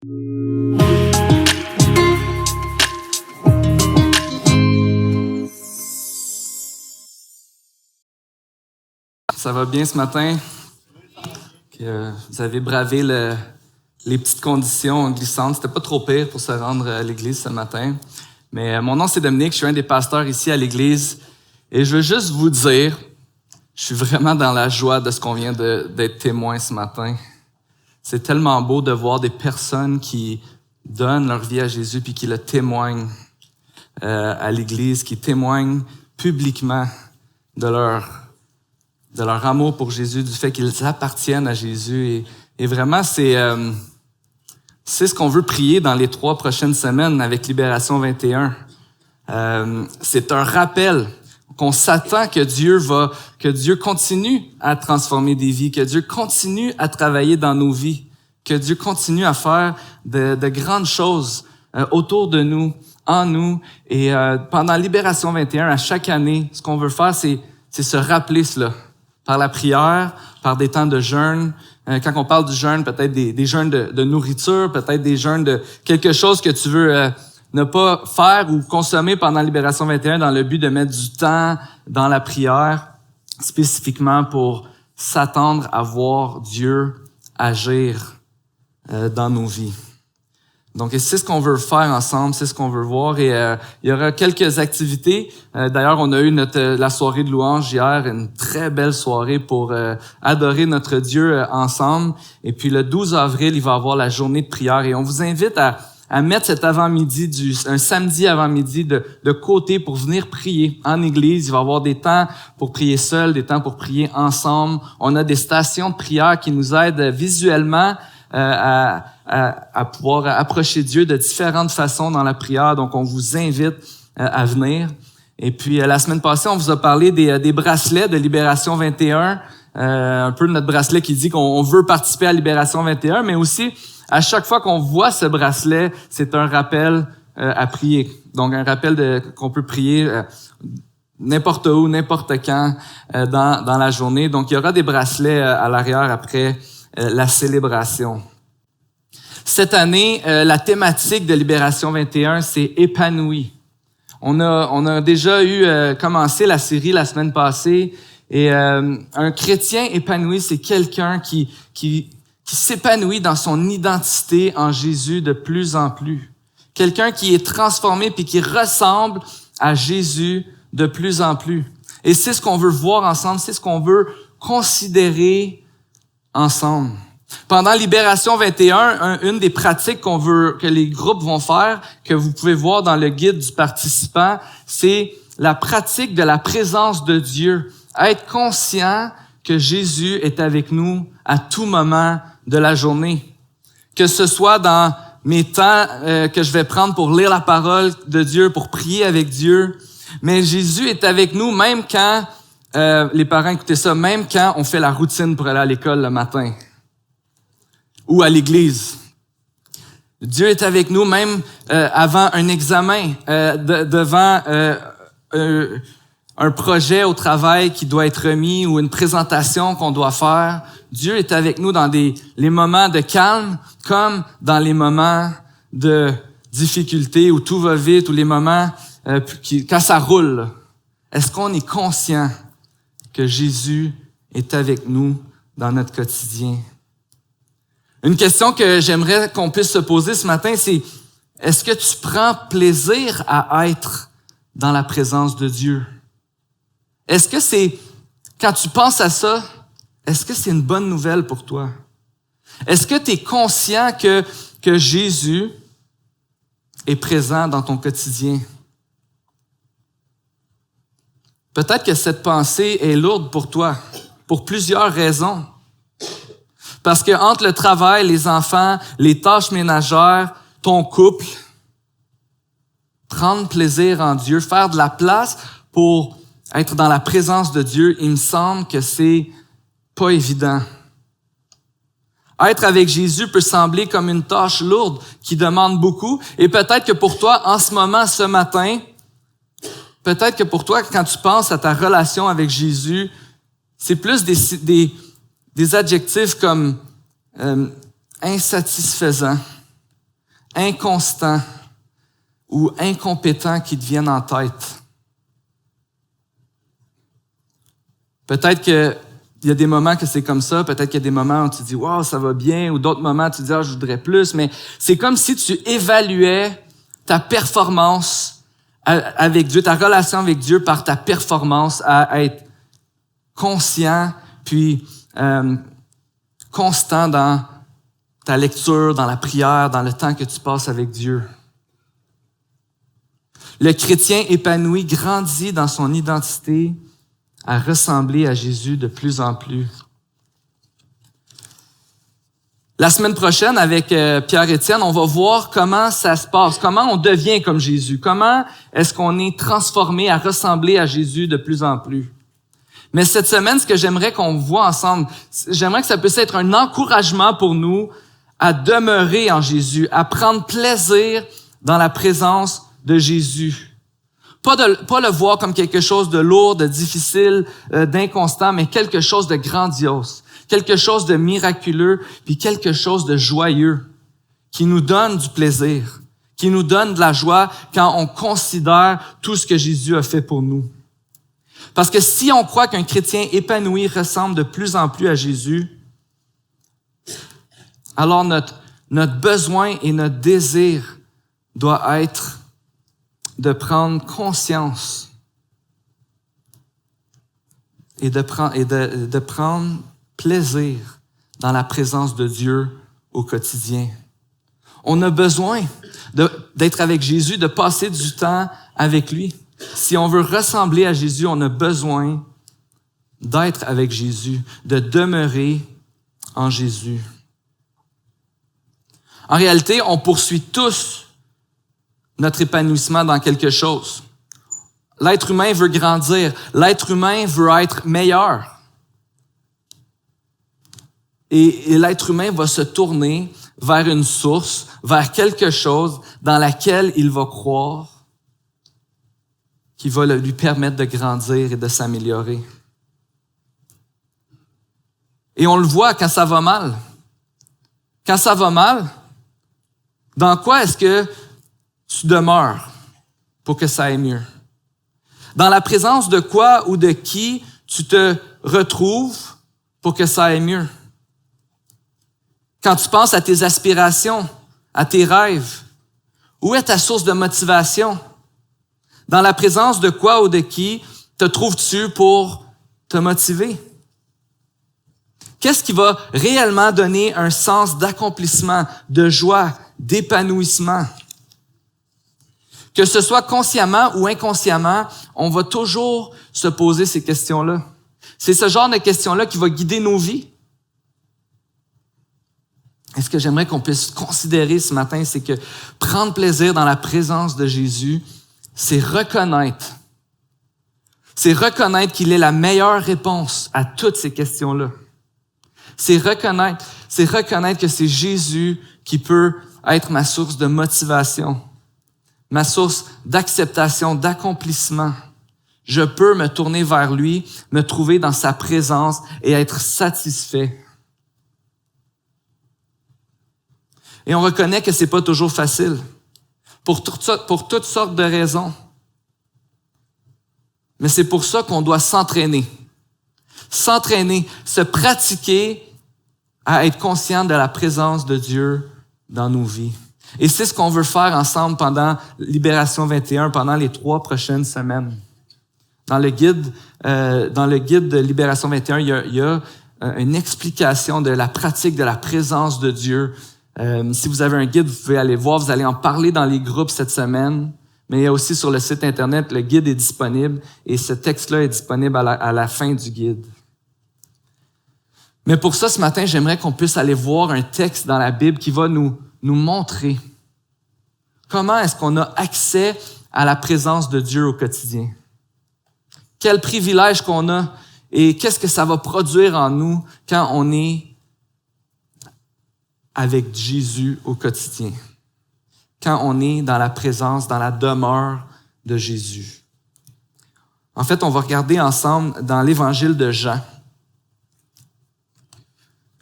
Ça va bien ce matin? Que vous avez bravé les petites conditions glissantes. C'était pas trop pire pour se rendre à l'église ce matin. Mais mon nom, c'est Dominique. Je suis un des pasteurs ici à l'église. Et je veux juste vous dire, je suis vraiment dans la joie de ce qu'on vient d'être témoin ce matin. C'est tellement beau de voir des personnes qui donnent leur vie à Jésus puis qui le témoignent à l'église, qui témoignent publiquement de leur amour pour Jésus, du fait qu'ils appartiennent à Jésus. Et vraiment, c'est ce qu'on veut prier dans les 3 prochaines semaines avec Libération 21. C'est un rappel qu'on s'attend que Dieu continue à transformer des vies, que Dieu continue à travailler dans nos vies, que Dieu continue à faire de grandes choses autour de nous, en nous. Et pendant Libération 21, à chaque année, ce qu'on veut faire, c'est se rappeler cela. Par la prière, par des temps de jeûne. Quand on parle du jeûne, peut-être des jeûnes de nourriture, peut-être des jeûnes de quelque chose que tu veux ne pas faire ou consommer pendant Libération 21 dans le but de mettre du temps dans la prière, spécifiquement pour s'attendre à voir Dieu agir dans nos vies. Donc, c'est ce qu'on veut faire ensemble, c'est ce qu'on veut voir. Et il y aura quelques activités. D'ailleurs, on a eu la soirée de louange hier, une très belle soirée pour adorer notre Dieu ensemble. Et puis, le 12 avril, il va y avoir la journée de prière. Et on vous invite à mettre cet avant-midi, un samedi avant-midi de côté pour venir prier en église. Il va y avoir des temps pour prier seul, des temps pour prier ensemble. On a des stations de prière qui nous aident visuellement à pouvoir approcher Dieu de différentes façons dans la prière. Donc, on vous invite à venir. Et puis, la semaine passée, on vous a parlé des bracelets de Libération 21, un peu notre bracelet qui dit qu'on veut participer à Libération 21, mais aussi, à chaque fois qu'on voit ce bracelet, c'est un rappel à prier. Donc, un rappel qu'on peut prier n'importe où, n'importe quand dans la journée. Donc, il y aura des bracelets à l'arrière après la célébration. Cette année, la thématique de Libération 21, c'est épanoui. On a déjà commencé la série la semaine passée, et un chrétien épanoui, c'est quelqu'un qui s'épanouit dans son identité en Jésus de plus en plus. Quelqu'un qui est transformé puis qui ressemble à Jésus de plus en plus. Et c'est ce qu'on veut voir ensemble, c'est ce qu'on veut considérer ensemble. Pendant Libération 21, une des pratiques que les groupes vont faire, que vous pouvez voir dans le guide du participant, c'est la pratique de la présence de Dieu. Être conscient que Jésus est avec nous à tout moment de la journée. Que ce soit dans mes temps que je vais prendre pour lire la parole de Dieu, pour prier avec Dieu. Mais Jésus est avec nous même quand, les parents, écoutez ça, même quand on fait la routine pour aller à l'école le matin. Ou à l'église. Dieu est avec nous même avant un examen, devant un projet au travail qui doit être remis ou une présentation qu'on doit faire. Dieu est avec nous dans les moments de calme comme dans les moments de difficulté où tout va vite, ou les moments quand ça roule. Est-ce qu'on est conscient que Jésus est avec nous dans notre quotidien? Une question que j'aimerais qu'on puisse se poser ce matin, c'est: est-ce que tu prends plaisir à être dans la présence de Dieu? Est-ce que quand tu penses à ça, est-ce que c'est une bonne nouvelle pour toi? Est-ce que tu es conscient que Jésus est présent dans ton quotidien? Peut-être que cette pensée est lourde pour toi, pour plusieurs raisons. Parce que entre le travail, les enfants, les tâches ménagères, ton couple, prendre plaisir en Dieu, faire de la place pour être dans la présence de Dieu, il me semble que c'est pas évident. Être avec Jésus peut sembler comme une tâche lourde qui demande beaucoup. Et peut-être que pour toi, en ce moment, ce matin, peut-être que pour toi, quand tu penses à ta relation avec Jésus, c'est plus des adjectifs comme insatisfaisant, inconstants ou incompétents qui te viennent en tête? Peut-être qu'il y a des moments que c'est comme ça, peut-être qu'il y a des moments où tu dis « Wow, ça va bien », ou d'autres moments où tu dis « Ah, je voudrais plus », mais c'est comme si tu évaluais ta performance avec Dieu, ta relation avec Dieu par ta performance à être conscient puis constant dans ta lecture, dans la prière, dans le temps que tu passes avec Dieu. Le chrétien épanoui grandit dans son identité à ressembler à Jésus de plus en plus. La semaine prochaine, avec Pierre-Étienne, on va voir comment ça se passe, comment on devient comme Jésus, comment est-ce qu'on est transformé à ressembler à Jésus de plus en plus. Mais cette semaine, ce que j'aimerais qu'on voit ensemble, j'aimerais que ça puisse être un encouragement pour nous à demeurer en Jésus, à prendre plaisir dans la présence de Jésus. Pas le voir comme quelque chose de lourd, de difficile, d'inconstant, mais quelque chose de grandiose, quelque chose de miraculeux, puis quelque chose de joyeux, qui nous donne du plaisir, qui nous donne de la joie quand on considère tout ce que Jésus a fait pour nous. Parce que si on croit qu'un chrétien épanoui ressemble de plus en plus à Jésus, alors notre besoin et notre désir doit être de prendre conscience et de prendre plaisir dans la présence de Dieu au quotidien. On a besoin d'être avec Jésus, de passer du temps avec lui. Si on veut ressembler à Jésus, on a besoin d'être avec Jésus, de demeurer en Jésus. En réalité, on poursuit tous notre épanouissement dans quelque chose. L'être humain veut grandir. L'être humain veut être meilleur. Et l'être humain va se tourner vers une source, vers quelque chose dans laquelle il va croire, qui va lui permettre de grandir et de s'améliorer. Et on le voit quand ça va mal. Quand ça va mal, dans quoi est-ce que tu demeures pour que ça aille mieux? Dans la présence de quoi ou de qui tu te retrouves pour que ça aille mieux? Quand tu penses à tes aspirations, à tes rêves, où est ta source de motivation? Dans la présence de quoi ou de qui te trouves-tu pour te motiver? Qu'est-ce qui va réellement donner un sens d'accomplissement, de joie, d'épanouissement? Que ce soit consciemment ou inconsciemment, on va toujours se poser ces questions-là. C'est ce genre de questions-là qui va guider nos vies. Et ce que j'aimerais qu'on puisse considérer ce matin, c'est que prendre plaisir dans la présence de Jésus, c'est reconnaître qu'il est la meilleure réponse à toutes ces questions-là. C'est reconnaître que c'est Jésus qui peut être ma source de motivation, ma source d'acceptation, d'accomplissement. Je peux me tourner vers lui, me trouver dans sa présence et être satisfait. Et on reconnaît que c'est pas toujours facile, pour toutes sortes de raisons. Mais c'est pour ça qu'on doit s'entraîner, se pratiquer à être conscient de la présence de Dieu dans nos vies. Et c'est ce qu'on veut faire ensemble pendant Libération 21, pendant les 3 prochaines semaines. Dans le guide de Libération 21, il y a une explication de la pratique de la présence de Dieu. Si vous avez un guide, vous pouvez aller voir, vous allez en parler dans les groupes cette semaine. Mais il y a aussi sur le site Internet, le guide est disponible et ce texte-là est disponible à la fin du guide. Mais pour ça, ce matin, j'aimerais qu'on puisse aller voir un texte dans la Bible qui va nous montrer comment est-ce qu'on a accès à la présence de Dieu au quotidien. Quel privilège qu'on a et qu'est-ce que ça va produire en nous quand on est avec Jésus au quotidien. Quand on est dans la présence, dans la demeure de Jésus. En fait, on va regarder ensemble dans l'Évangile de Jean.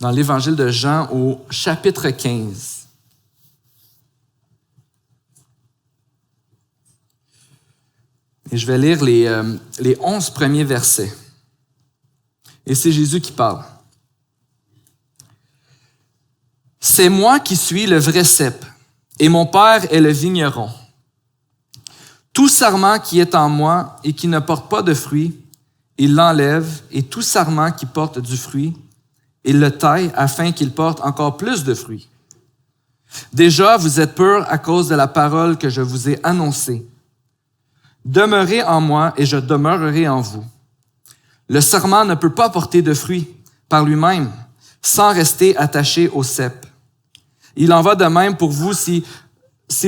Dans l'Évangile de Jean au chapitre 15. Et je vais lire les 11 premiers versets. Et c'est Jésus qui parle. « C'est moi qui suis le vrai cep, et mon Père est le vigneron. Tout sarment qui est en moi et qui ne porte pas de fruit, il l'enlève, et tout sarment qui porte du fruit, il le taille afin qu'il porte encore plus de fruits. Déjà, vous êtes purs à cause de la parole que je vous ai annoncée. Demeurez en moi et je demeurerai en vous. Le sarment ne peut pas porter de fruits par lui-même sans rester attaché au cep. Il en va de même pour vous si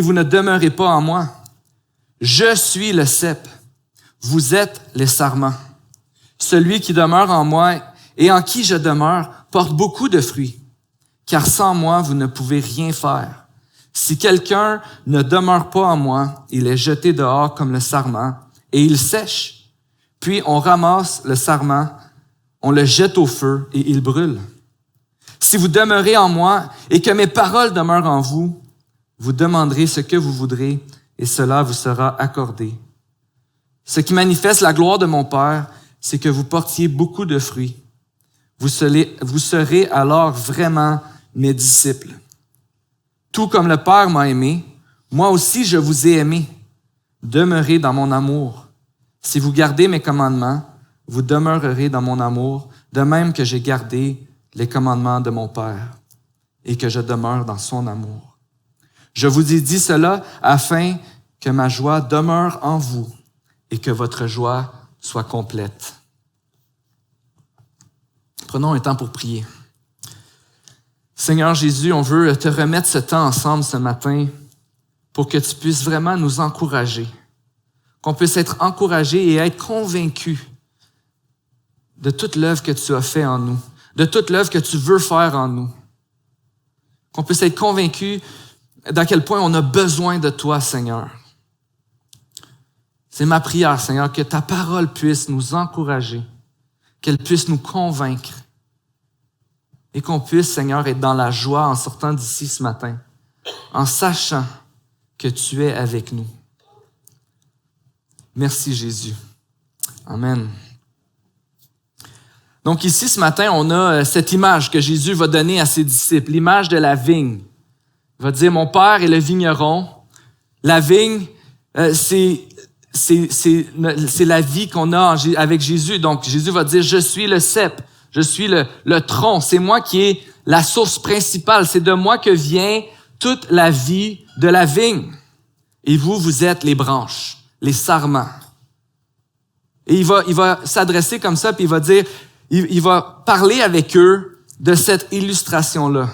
vous ne demeurez pas en moi. Je suis le cep, vous êtes les sarments. Celui qui demeure en moi et en qui je demeure porte beaucoup de fruits, car sans moi, vous ne pouvez rien faire. Si quelqu'un ne demeure pas en moi, il est jeté dehors comme le sarment, et il sèche. Puis on ramasse le sarment, on le jette au feu, et il brûle. Si vous demeurez en moi, et que mes paroles demeurent en vous, vous demanderez ce que vous voudrez, et cela vous sera accordé. Ce qui manifeste la gloire de mon Père, c'est que vous portiez beaucoup de fruits. Vous serez alors vraiment mes disciples. Tout comme le Père m'a aimé, moi aussi je vous ai aimé. Demeurez dans mon amour. Si vous gardez mes commandements, vous demeurerez dans mon amour, de même que j'ai gardé les commandements de mon Père et que je demeure dans son amour. Je vous ai dit cela afin que ma joie demeure en vous et que votre joie soit complète. Prenons un temps pour prier. Seigneur Jésus, on veut te remettre ce temps ensemble ce matin pour que tu puisses vraiment nous encourager, qu'on puisse être encouragés et être convaincus de toute l'œuvre que tu as fait en nous, de toute l'œuvre que tu veux faire en nous, qu'on puisse être convaincus d'à quel point on a besoin de toi, Seigneur. C'est ma prière, Seigneur, que ta parole puisse nous encourager, qu'elle puisse nous convaincre et qu'on puisse, Seigneur, être dans la joie en sortant d'ici ce matin, en sachant que tu es avec nous. Merci, Jésus. Amen. Donc ici, ce matin, on a cette image que Jésus va donner à ses disciples, l'image de la vigne. Il va dire, mon Père est le vigneron. La vigne, c'est la vie qu'on a avec Jésus. Donc, Jésus va dire, je suis le cep, je suis le tronc. C'est moi qui est la source principale. C'est de moi que vient toute la vie de la vigne. Et vous êtes les branches, les sarments. Et il va s'adresser comme ça, puis il va dire, il va parler avec eux de cette illustration-là.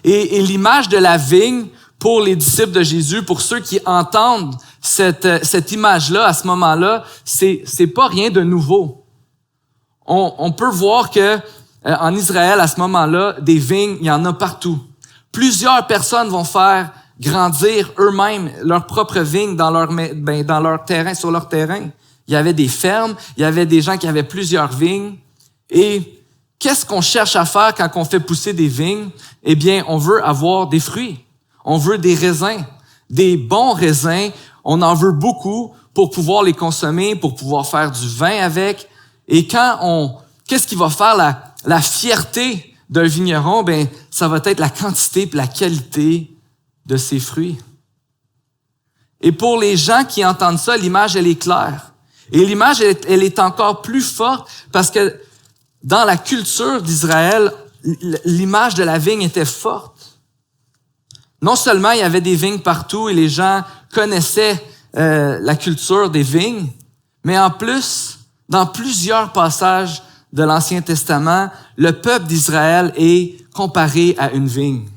Et l'image de la vigne, pour les disciples de Jésus, pour ceux qui entendent cette image-là à ce moment-là, c'est pas rien de nouveau. On peut voir que en Israël, à ce moment-là, des vignes, il y en a partout. Plusieurs personnes vont faire grandir eux-mêmes leur propre vigne dans leur terrain, sur leur terrain. Il y avait des fermes, il y avait des gens qui avaient plusieurs vignes. Et qu'est-ce qu'on cherche à faire quand on fait pousser des vignes? Eh bien, on veut avoir des fruits. On veut des raisins, des bons raisins. On en veut beaucoup pour pouvoir les consommer, pour pouvoir faire du vin avec. Et qu'est-ce qui va faire la fierté d'un vigneron? Ben, ça va être la quantité et la qualité de ses fruits. Et pour les gens qui entendent ça, l'image, elle est claire. Et l'image, elle est encore plus forte parce que dans la culture d'Israël, l'image de la vigne était forte. Non seulement il y avait des vignes partout et les gens connaissaient la culture des vignes, mais en plus, dans plusieurs passages de l'Ancien Testament, le peuple d'Israël est comparé à une vigne.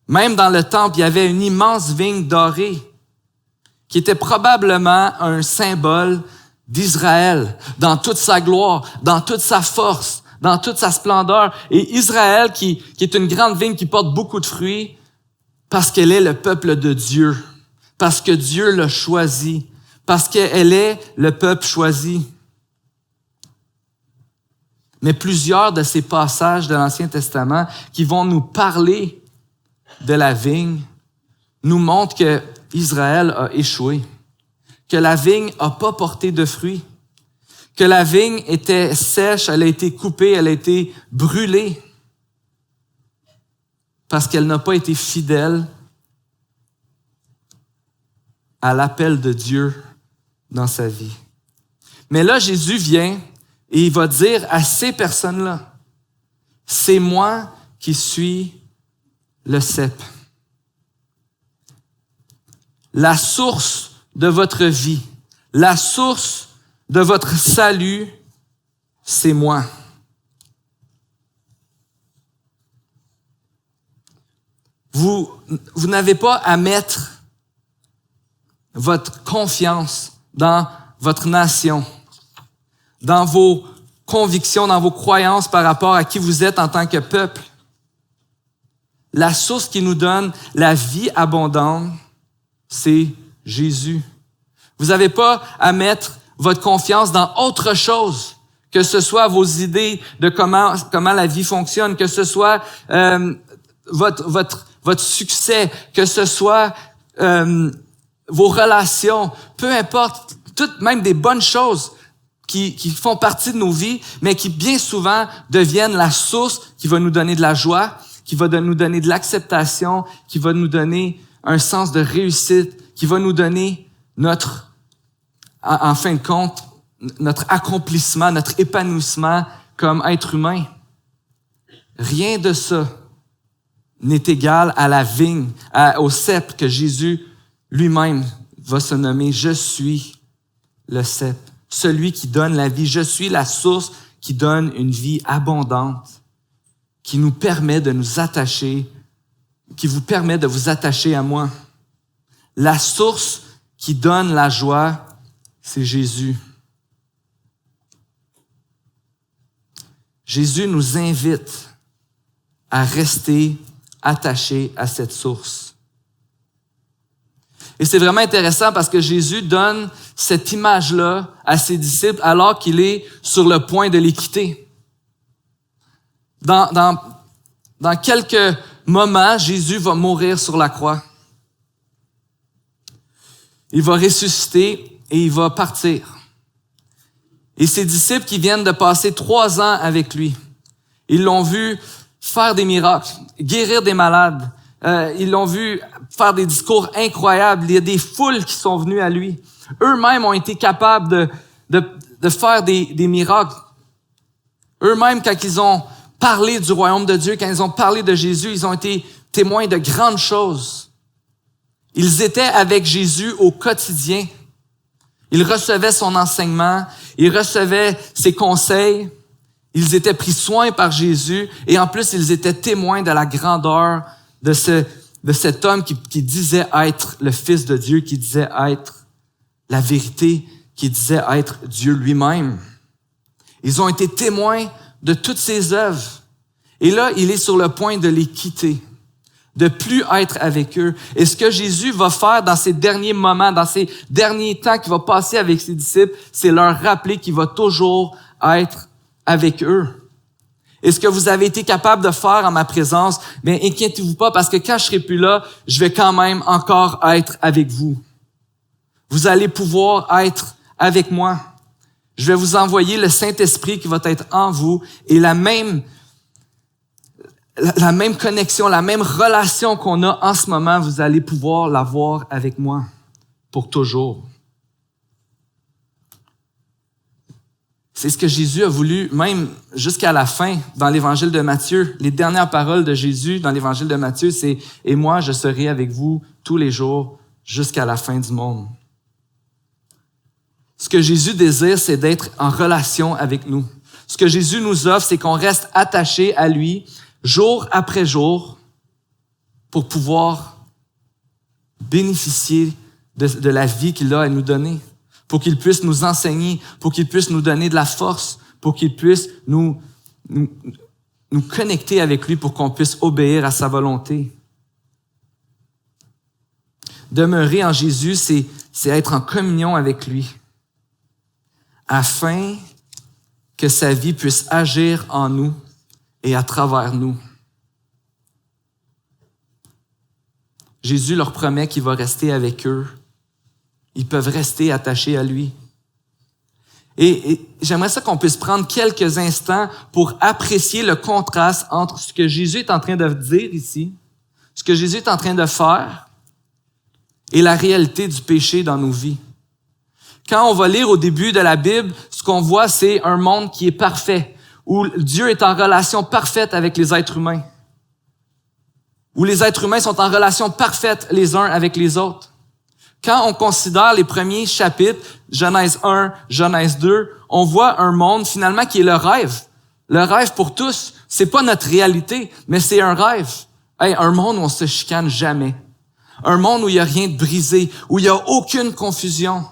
Même dans le temple, il y avait une immense vigne dorée qui était probablement un symbole d'Israël dans toute sa gloire, dans toute sa force, dans toute sa splendeur. Et Israël, qui est une grande vigne qui porte beaucoup de fruits, parce qu'elle est le peuple de Dieu, parce que Dieu l'a choisi, parce qu'elle est le peuple choisi. Mais plusieurs de ces passages de l'Ancien Testament qui vont nous parler de la vigne nous montrent qu'il Israël a échoué, que la vigne n'a pas porté de fruits, que la vigne était sèche, elle a été coupée, elle a été brûlée, parce qu'elle n'a pas été fidèle à l'appel de Dieu dans sa vie. Mais là, Jésus vient et il va dire à ces personnes-là, « C'est moi qui suis le cep. La source de votre vie, la source de votre salut, c'est moi. » Vous n'avez pas à mettre votre confiance dans votre nation, dans vos convictions, dans vos croyances par rapport à qui vous êtes en tant que peuple. La source qui nous donne la vie abondante, c'est Jésus. Vous n'avez pas à mettre votre confiance dans autre chose, que ce soit vos idées de comment la vie fonctionne, que ce soit votre succès, que ce soit vos relations, peu importe, toutes même des bonnes choses qui font partie de nos vies, mais qui bien souvent deviennent la source qui va nous donner de la joie, qui va nous donner de l'acceptation, qui va nous donner un sens de réussite, qui va nous donner en fin de compte, notre accomplissement, notre épanouissement comme être humain. Rien de ça n'est égal à la vigne, au cep que Jésus lui-même va se nommer « Je suis le cep », celui qui donne la vie. Je suis la source qui donne une vie abondante, qui nous permet de nous attacher, qui vous permet de vous attacher à moi. La source qui donne la joie, c'est Jésus. Jésus nous invite à rester attachés à cette source. Et c'est vraiment intéressant parce que Jésus donne cette image-là à ses disciples alors qu'il est sur le point de les quitter. Dans quelques moments, Jésus va mourir sur la croix. Il va ressusciter et il va partir. Et ses disciples qui viennent de passer 3 ans avec lui, ils l'ont vu faire des miracles, guérir des malades. Ils l'ont vu faire des discours incroyables. Il y a des foules qui sont venues à lui. Eux-mêmes ont été capables de faire des miracles. Eux-mêmes, quand ils ont parlé du royaume de Dieu, quand ils ont parlé de Jésus, ils ont été témoins de grandes choses. Ils étaient avec Jésus au quotidien. Ils recevaient son enseignement, ils recevaient ses conseils, ils étaient pris soin par Jésus et en plus, ils étaient témoins de la grandeur de cet homme qui disait être le Fils de Dieu, qui disait être la vérité, qui disait être Dieu lui-même. Ils ont été témoins de toutes ses œuvres. Et là, il est sur le point de les quitter, de plus être avec eux. Et ce que Jésus va faire dans ces derniers moments, dans ces derniers temps qu'il va passer avec ses disciples, c'est leur rappeler qu'il va toujours être avec eux. Et ce que vous avez été capable de faire en ma présence, bien, inquiétez-vous pas parce que quand je serai plus là, je vais quand même encore être avec vous. Vous allez pouvoir être avec moi. Je vais vous envoyer le Saint-Esprit qui va être en vous et la même connexion, la même relation qu'on a en ce moment, vous allez pouvoir l'avoir avec moi pour toujours. C'est ce que Jésus a voulu, même jusqu'à la fin, dans l'évangile de Matthieu. Les dernières paroles de Jésus dans l'évangile de Matthieu, c'est « Et moi, je serai avec vous tous les jours jusqu'à la fin du monde. » Ce que Jésus désire, c'est d'être en relation avec nous. Ce que Jésus nous offre, c'est qu'on reste attaché à lui jour après jour pour pouvoir bénéficier de la vie qu'il a à nous donner, pour qu'il puisse nous enseigner, pour qu'il puisse nous donner de la force, pour qu'il puisse nous connecter avec lui, pour qu'on puisse obéir à sa volonté. Demeurer en Jésus, c'est être en communion avec lui, afin que sa vie puisse agir en nous et à travers nous. Jésus leur promet qu'il va rester avec eux. Ils peuvent rester attachés à lui. Et j'aimerais ça qu'on puisse prendre quelques instants pour apprécier le contraste entre ce que Jésus est en train de dire ici, ce que Jésus est en train de faire et la réalité du péché dans nos vies. Quand on va lire au début de la Bible, ce qu'on voit, c'est un monde qui est parfait, où Dieu est en relation parfaite avec les êtres humains, où les êtres humains sont en relation parfaite les uns avec les autres. Quand on considère les premiers chapitres, Genèse 1, Genèse 2, on voit un monde finalement qui est le rêve. Le rêve pour tous. C'est pas notre réalité, mais c'est un rêve. Un monde où on se chicane jamais. Un monde où il y a rien de brisé, où il y a aucune confusion.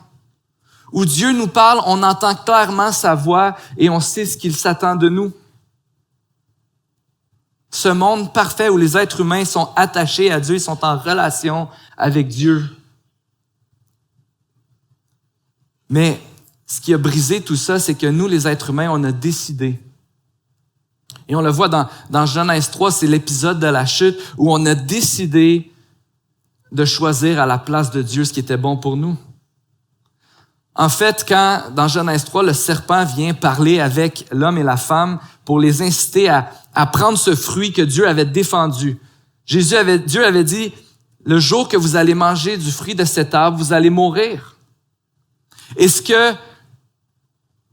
Où Dieu nous parle, on entend clairement sa voix et on sait ce qu'il s'attend de nous. Ce monde parfait où les êtres humains sont attachés à Dieu, ils sont en relation avec Dieu. Mais ce qui a brisé tout ça, c'est que nous, les êtres humains, on a décidé. Et on le voit dans Genèse 3, c'est l'épisode de la chute où on a décidé de choisir à la place de Dieu ce qui était bon pour nous. En fait, quand dans Genèse 3, le serpent vient parler avec l'homme et la femme pour les inciter à prendre ce fruit que Dieu avait défendu. Dieu avait dit, le jour que vous allez manger du fruit de cet arbre, vous allez mourir. Et ce que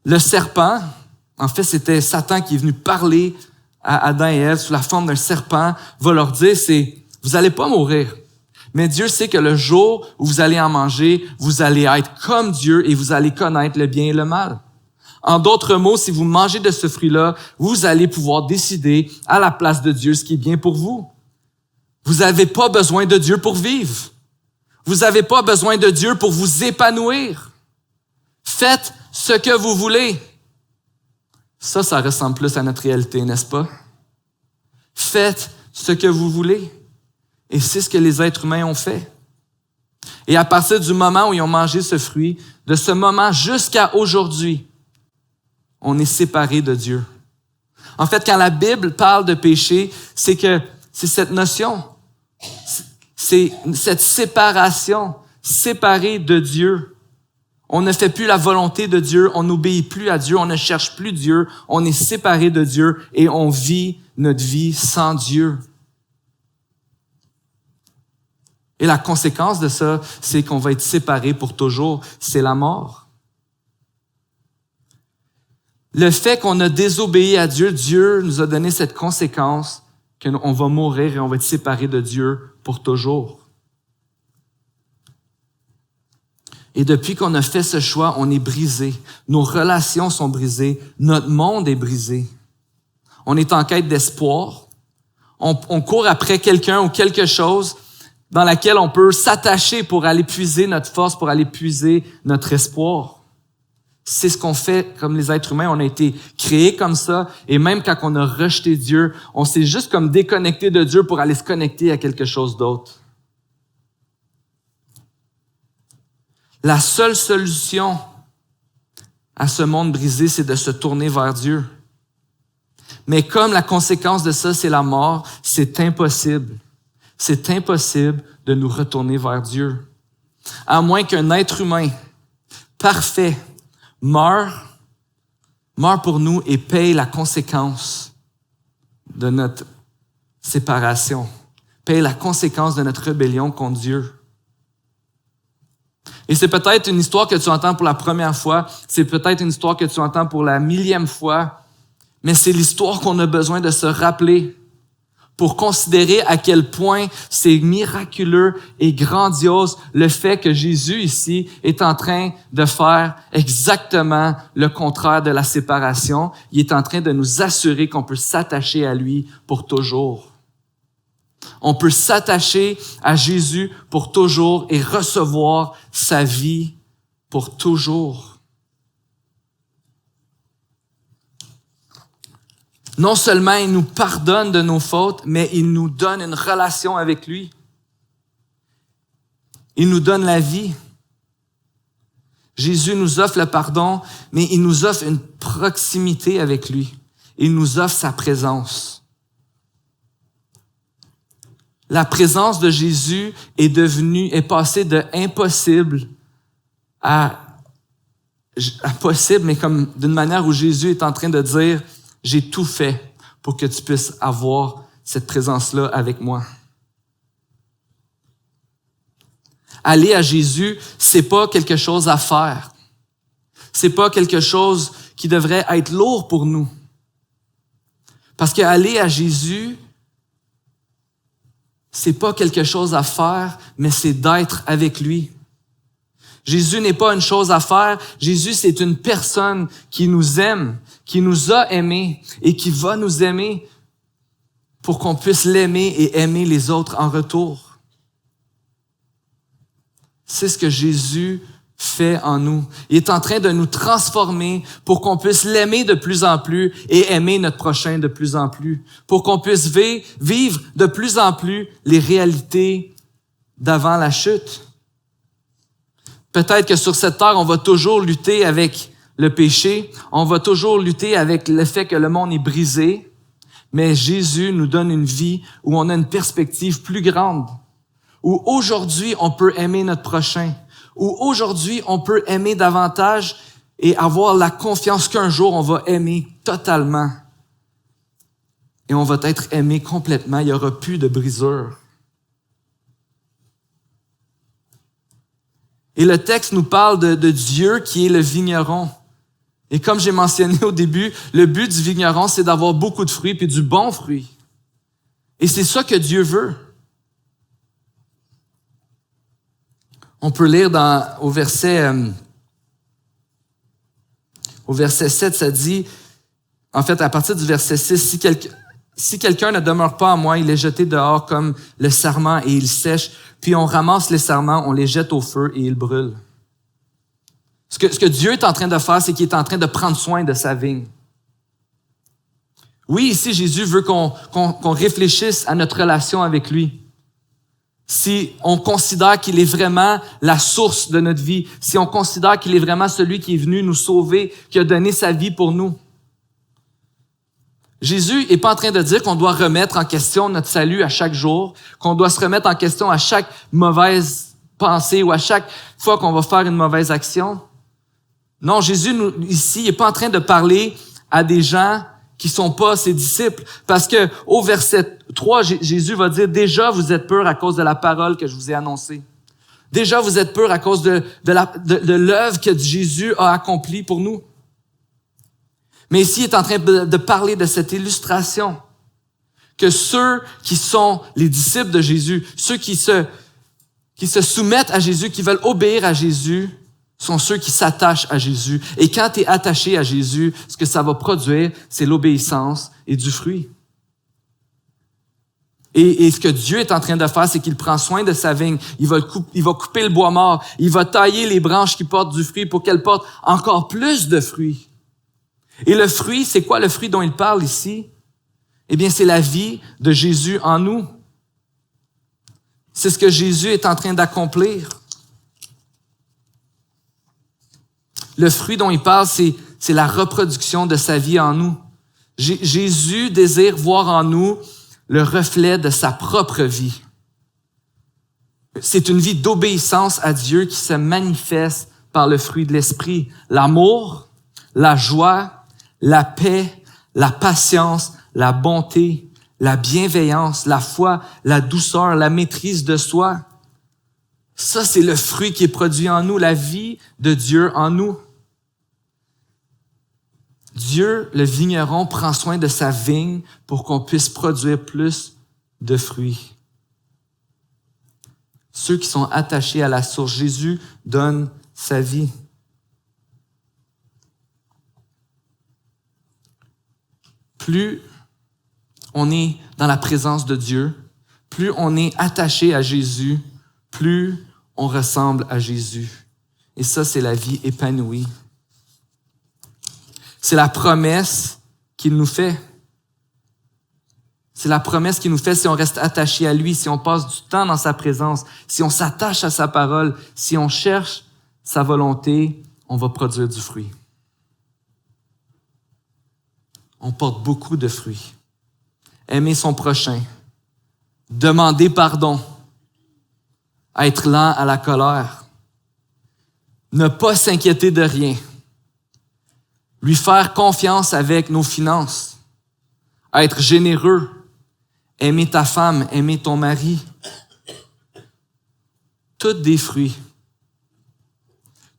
le serpent, en fait, c'était Satan qui est venu parler à Adam et Ève sous la forme d'un serpent, va leur dire, c'est, vous allez pas mourir. Mais Dieu sait que le jour où vous allez en manger, vous allez être comme Dieu et vous allez connaître le bien et le mal. En d'autres mots, si vous mangez de ce fruit-là, vous allez pouvoir décider à la place de Dieu ce qui est bien pour vous. Vous n'avez pas besoin de Dieu pour vivre. Vous n'avez pas besoin de Dieu pour vous épanouir. Faites ce que vous voulez. Ça ressemble plus à notre réalité, n'est-ce pas? Faites ce que vous voulez. Et c'est ce que les êtres humains ont fait. Et à partir du moment où ils ont mangé ce fruit, de ce moment jusqu'à aujourd'hui, on est séparés de Dieu. En fait, quand la Bible parle de péché, c'est cette notion, c'est cette séparation, séparés de Dieu. On ne fait plus la volonté de Dieu, on n'obéit plus à Dieu, on ne cherche plus Dieu, on est séparé de Dieu et on vit notre vie sans Dieu. Et la conséquence de ça, c'est qu'on va être séparé pour toujours. C'est la mort. Le fait qu'on a désobéi à Dieu, Dieu nous a donné cette conséquence qu'on va mourir et on va être séparé de Dieu pour toujours. Et depuis qu'on a fait ce choix, on est brisé. Nos relations sont brisées. Notre monde est brisé. On est en quête d'espoir. On court après quelqu'un ou quelque chose dans laquelle on peut s'attacher pour aller puiser notre force, pour aller puiser notre espoir. C'est ce qu'on fait comme les êtres humains. On a été créés comme ça. Et même quand on a rejeté Dieu, on s'est juste comme déconnecté de Dieu pour aller se connecter à quelque chose d'autre. La seule solution à ce monde brisé, c'est de se tourner vers Dieu. Mais comme la conséquence de ça, c'est la mort, c'est impossible. C'est impossible de nous retourner vers Dieu. À moins qu'un être humain parfait meure pour nous et paye la conséquence de notre séparation, paye la conséquence de notre rébellion contre Dieu. Et c'est peut-être une histoire que tu entends pour la première fois, c'est peut-être une histoire que tu entends pour la millième fois, mais c'est l'histoire qu'on a besoin de se rappeler pour considérer à quel point c'est miraculeux et grandiose le fait que Jésus ici est en train de faire exactement le contraire de la séparation. Il est en train de nous assurer qu'on peut s'attacher à lui pour toujours. On peut s'attacher à Jésus pour toujours et recevoir sa vie pour toujours. Non seulement il nous pardonne de nos fautes, mais il nous donne une relation avec lui. Il nous donne la vie. Jésus nous offre le pardon, mais il nous offre une proximité avec lui. Il nous offre sa présence. la présence de Jésus est passée de impossible à possible, mais comme d'une manière où Jésus est en train de dire, j'ai tout fait pour que tu puisses avoir cette présence-là avec moi. Aller à Jésus, c'est pas quelque chose à faire. C'est pas quelque chose qui devrait être lourd pour nous. Parce qu'aller à Jésus, c'est pas quelque chose à faire, mais c'est d'être avec lui. Jésus n'est pas une chose à faire. Jésus, c'est une personne qui nous aime, qui nous a aimés et qui va nous aimer pour qu'on puisse l'aimer et aimer les autres en retour. C'est ce que Jésus fait en nous. Il est en train de nous transformer pour qu'on puisse l'aimer de plus en plus et aimer notre prochain de plus en plus, pour qu'on puisse vivre de plus en plus les réalités d'avant la chute. Peut-être que sur cette terre, on va toujours lutter avec le péché, on va toujours lutter avec le fait que le monde est brisé, mais Jésus nous donne une vie où on a une perspective plus grande, où aujourd'hui on peut aimer notre prochain, où aujourd'hui on peut aimer davantage et avoir la confiance qu'un jour on va aimer totalement. Et on va être aimé complètement, il n'y aura plus de brisure. Et le texte nous parle de Dieu qui est le vigneron. Et comme j'ai mentionné au début, le but du vigneron, c'est d'avoir beaucoup de fruits, puis du bon fruit. Et c'est ça que Dieu veut. On peut lire au verset 7, ça dit, en fait, à partir du verset 6, si quelqu'un ne demeure pas en moi, il est jeté dehors comme le sarment et il sèche. Puis on ramasse les sarments, on les jette au feu et ils brûlent. Ce que Dieu est en train de faire, c'est qu'il est en train de prendre soin de sa vigne. Oui, ici, Jésus veut qu'on réfléchisse à notre relation avec lui. Si on considère qu'il est vraiment la source de notre vie, si on considère qu'il est vraiment celui qui est venu nous sauver, qui a donné sa vie pour nous. Jésus n'est pas en train de dire qu'on doit remettre en question notre salut à chaque jour, qu'on doit se remettre en question à chaque mauvaise pensée ou à chaque fois qu'on va faire une mauvaise action. Non, Jésus, ici, n'est pas en train de parler à des gens qui sont pas ses disciples. Parce que au verset 3, Jésus va dire, déjà, vous êtes purs à cause de la parole que je vous ai annoncée. Déjà, vous êtes purs à cause de l'œuvre que Jésus a accomplie pour nous. Mais ici, il est en train de parler de cette illustration que ceux qui sont les disciples de Jésus, ceux qui se soumettent à Jésus, qui veulent obéir à Jésus, sont ceux qui s'attachent à Jésus. Et quand tu es attaché à Jésus, ce que ça va produire, c'est l'obéissance et du fruit. Et ce que Dieu est en train de faire, c'est qu'il prend soin de sa vigne. Il va couper le bois mort. Il va tailler les branches qui portent du fruit pour qu'elles portent encore plus de fruits. Et le fruit, c'est quoi le fruit dont il parle ici? Eh bien, c'est la vie de Jésus en nous. C'est ce que Jésus est en train d'accomplir. Le fruit dont il parle, c'est la reproduction de sa vie en nous. Jésus désire voir en nous le reflet de sa propre vie. C'est une vie d'obéissance à Dieu qui se manifeste par le fruit de l'esprit. L'amour, la joie, la paix, la patience, la bonté, la bienveillance, la foi, la douceur, la maîtrise de soi. Ça, c'est le fruit qui est produit en nous, la vie de Dieu en nous. Dieu, le vigneron, prend soin de sa vigne pour qu'on puisse produire plus de fruits. Ceux qui sont attachés à la source, Jésus donne sa vie. Plus on est dans la présence de Dieu, plus on est attaché à Jésus, plus on ressemble à Jésus. Et ça, c'est la vie épanouie. C'est la promesse qu'il nous fait. C'est la promesse qu'il nous fait si on reste attaché à lui, si on passe du temps dans sa présence, si on s'attache à sa parole, si on cherche sa volonté, on va produire du fruit. On porte beaucoup de fruits. Aimer son prochain, demander pardon, être lent à la colère, ne pas s'inquiéter de rien, lui faire confiance avec nos finances, être généreux, aimer ta femme, aimer ton mari. Toutes des fruits.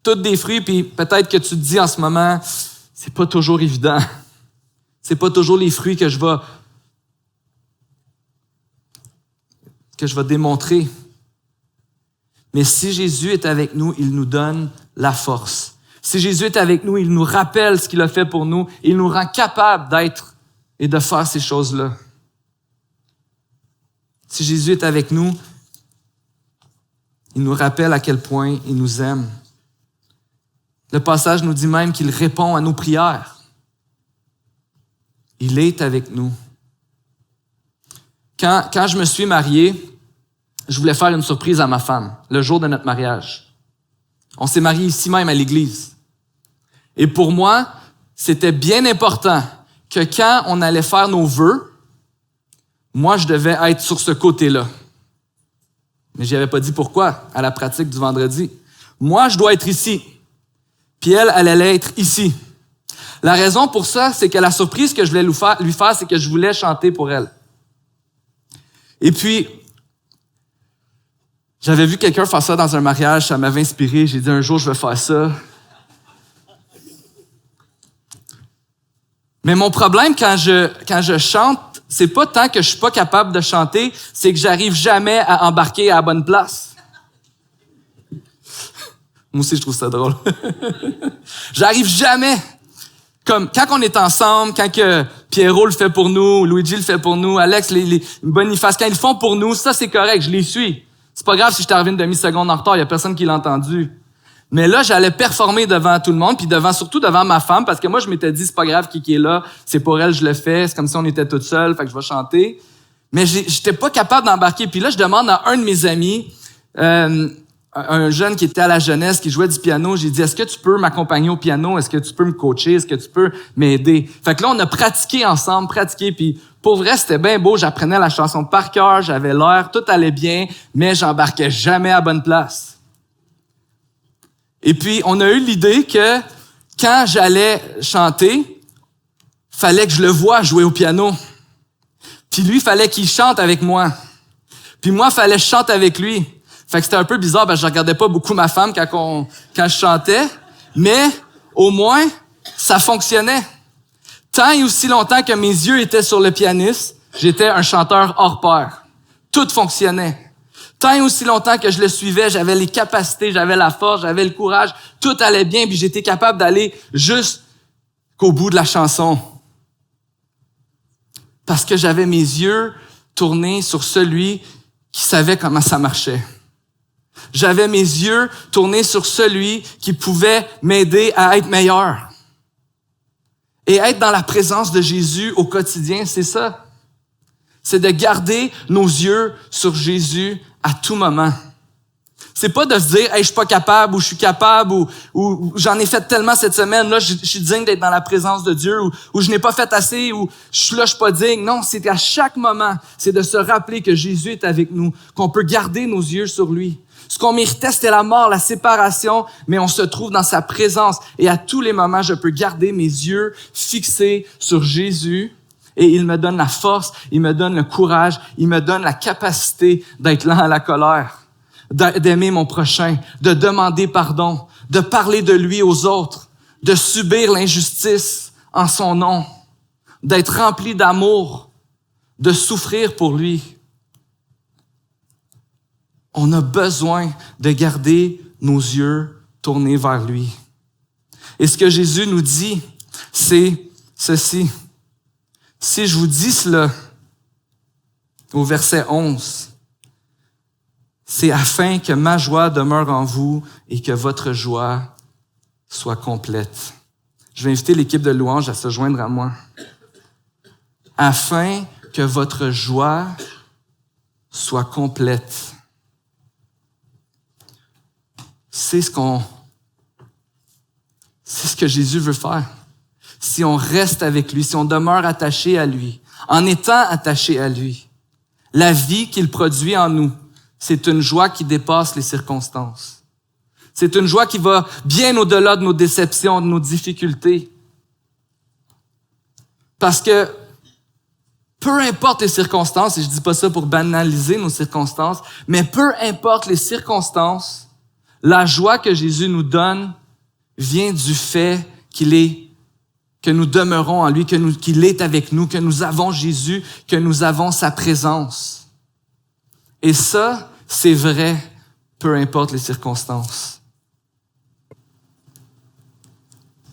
Toutes des fruits, puis peut-être que tu te dis en ce moment, c'est pas toujours évident. C'est pas toujours les fruits que je vais démontrer. Mais si Jésus est avec nous, il nous donne la force. Si Jésus est avec nous, il nous rappelle ce qu'il a fait pour nous. Il nous rend capables d'être et de faire ces choses-là. Si Jésus est avec nous, il nous rappelle à quel point il nous aime. Le passage nous dit même qu'il répond à nos prières. Il est avec nous. Quand je me suis marié, je voulais faire une surprise à ma femme, le jour de notre mariage. On s'est mariés ici même à l'église. Et pour moi, c'était bien important que quand on allait faire nos vœux, moi, je devais être sur ce côté-là. Mais je n'avais pas dit pourquoi à la pratique du vendredi. Moi, je dois être ici. Puis elle allait être ici. La raison pour ça, c'est que la surprise que je voulais lui faire, c'est que je voulais chanter pour elle. Et puis, j'avais vu quelqu'un faire ça dans un mariage, ça m'avait inspiré. J'ai dit, un jour, je vais faire ça. Mais mon problème quand je chante, c'est pas tant que je suis pas capable de chanter, c'est que j'arrive jamais à embarquer à la bonne place. Moi aussi, je trouve ça drôle. J'arrive jamais. Comme quand on est ensemble, quand que Pierrot le fait pour nous, Luigi le fait pour nous, Alex, les Boniface, quand ils le font pour nous, ça c'est correct, je les suis. C'est pas grave si je t'arrive une demi-seconde en retard, il y a personne qui l'a entendu. Mais là, j'allais performer devant tout le monde, puis surtout devant ma femme, parce que moi, je m'étais dit, c'est pas grave qui est là, c'est pour elle, je le fais, c'est comme si on était toutes seules, fait que je vais chanter. Mais j'étais pas capable d'embarquer. Puis là, je demande à un de mes amis, un jeune qui était à la jeunesse, qui jouait du piano, j'ai dit, est-ce que tu peux m'accompagner au piano? Est-ce que tu peux me coacher? Est-ce que tu peux m'aider? Fait que là, on a pratiqué ensemble, puis pour vrai, c'était bien beau, j'apprenais la chanson par cœur, j'avais l'air, tout allait bien, mais j'embarquais jamais à la bonne place. Et puis, on a eu l'idée que quand j'allais chanter, fallait que je le voie jouer au piano. Puis lui, fallait qu'il chante avec moi. Puis moi, fallait que je chante avec lui. Fait que c'était un peu bizarre, parce que je regardais pas beaucoup ma femme quand je chantais, mais au moins, ça fonctionnait. Tant et aussi longtemps que mes yeux étaient sur le pianiste, j'étais un chanteur hors pair. Tout fonctionnait. Tant et aussi longtemps que je le suivais, j'avais les capacités, j'avais la force, j'avais le courage, tout allait bien, puis j'étais capable d'aller jusqu'au bout de la chanson. Parce que j'avais mes yeux tournés sur celui qui savait comment ça marchait. J'avais mes yeux tournés sur celui qui pouvait m'aider à être meilleur. Et être dans la présence de Jésus au quotidien, c'est ça. C'est de garder nos yeux sur Jésus à tout moment. C'est pas de se dire, hey, je suis pas capable, ou je suis capable, ou j'en ai fait tellement cette semaine, là, je suis digne d'être dans la présence de Dieu, ou je n'ai pas fait assez, ou je suis pas digne. Non, c'est à chaque moment, c'est de se rappeler que Jésus est avec nous, qu'on peut garder nos yeux sur lui. Ce qu'on méritait, c'était la mort, la séparation, mais on se trouve dans sa présence. Et à tous les moments, je peux garder mes yeux fixés sur Jésus. Et il me donne la force, il me donne le courage, il me donne la capacité d'être lent à la colère, d'aimer mon prochain, de demander pardon, de parler de lui aux autres, de subir l'injustice en son nom, d'être rempli d'amour, de souffrir pour lui. On a besoin de garder nos yeux tournés vers lui. Et ce que Jésus nous dit, c'est ceci. Si je vous dis cela, au verset 11, c'est afin que ma joie demeure en vous et que votre joie soit complète. Je vais inviter l'équipe de louange à se joindre à moi. Afin que votre joie soit complète. C'est ce que Jésus veut faire. Si on reste avec lui, si on demeure attaché à lui, en étant attaché à lui, La vie qu'il produit en nous, c'est une joie qui dépasse les circonstances. C'est une joie qui va bien au-delà de nos déceptions, de nos difficultés. Parce que peu importe les circonstances, et je dis pas ça pour banaliser nos circonstances, mais peu importe les circonstances, la joie que Jésus nous donne vient du fait que nous demeurons en lui, qu'il est avec nous, que nous avons Jésus, que nous avons sa présence. Et ça, c'est vrai, peu importe les circonstances.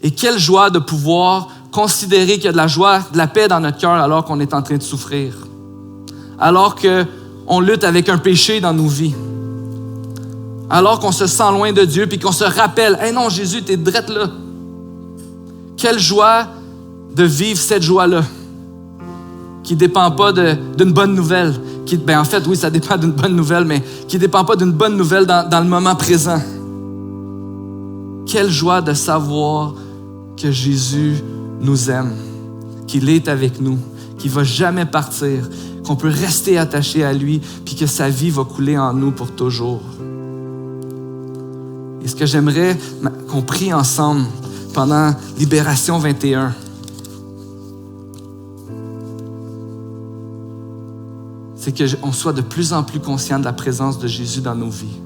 Et quelle joie de pouvoir considérer qu'il y a de la joie, de la paix dans notre cœur alors qu'on est en train de souffrir. Alors qu'on lutte avec un péché dans nos vies. Alors qu'on se sent loin de Dieu puis qu'on se rappelle, « Hey non, Jésus, t'es drette là. » Quelle joie de vivre cette joie-là qui ne dépend pas d'une bonne nouvelle. En fait, oui, ça dépend d'une bonne nouvelle, mais qui ne dépend pas d'une bonne nouvelle dans le moment présent. Quelle joie de savoir que Jésus nous aime, qu'il est avec nous, qu'il ne va jamais partir, qu'on peut rester attaché à lui, puis que sa vie va couler en nous pour toujours. Et ce que j'aimerais qu'on prie ensemble pendant Libération 21, c'est qu'on soit de plus en plus conscient de la présence de Jésus dans nos vies,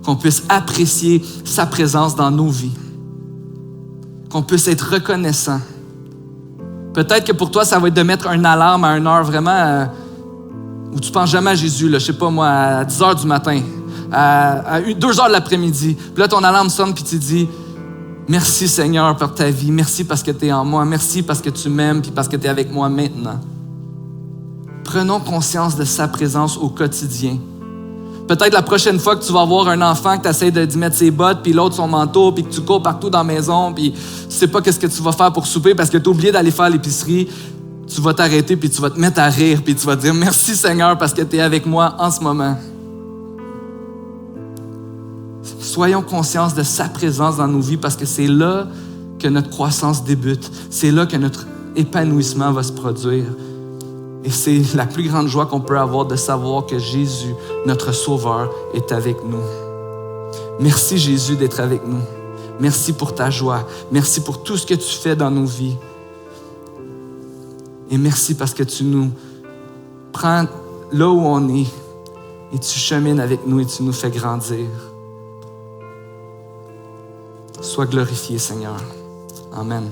qu'on puisse apprécier sa présence dans nos vies, qu'on puisse être reconnaissant. Peut-être que pour toi, ça va être de mettre une alarme à une heure vraiment où tu ne penses jamais à Jésus, là, je ne sais pas moi, à 10 heures du matin, à 2 heures de l'après-midi. Puis là, ton alarme sonne puis tu dis « Merci Seigneur pour ta vie, merci parce que tu es en moi, merci parce que tu m'aimes puis parce que tu es avec moi maintenant. » Prenons conscience de sa présence au quotidien. Peut-être la prochaine fois que tu vas voir un enfant, que tu essaies d'y mettre ses bottes, puis l'autre son manteau, puis que tu cours partout dans la maison, puis tu sais pas qu'est-ce que tu vas faire pour souper parce que tu as oublié d'aller faire l'épicerie, tu vas t'arrêter, puis tu vas te mettre à rire, puis tu vas te dire « Merci Seigneur parce que tu es avec moi en ce moment. » Soyons conscients de sa présence dans nos vies parce que c'est là que notre croissance débute. C'est là que notre épanouissement va se produire. Et c'est la plus grande joie qu'on peut avoir de savoir que Jésus, notre Sauveur, est avec nous. Merci Jésus d'être avec nous. Merci pour ta joie. Merci pour tout ce que tu fais dans nos vies. Et merci parce que tu nous prends là où on est et tu chemines avec nous et tu nous fais grandir. Sois glorifié, Seigneur. Amen.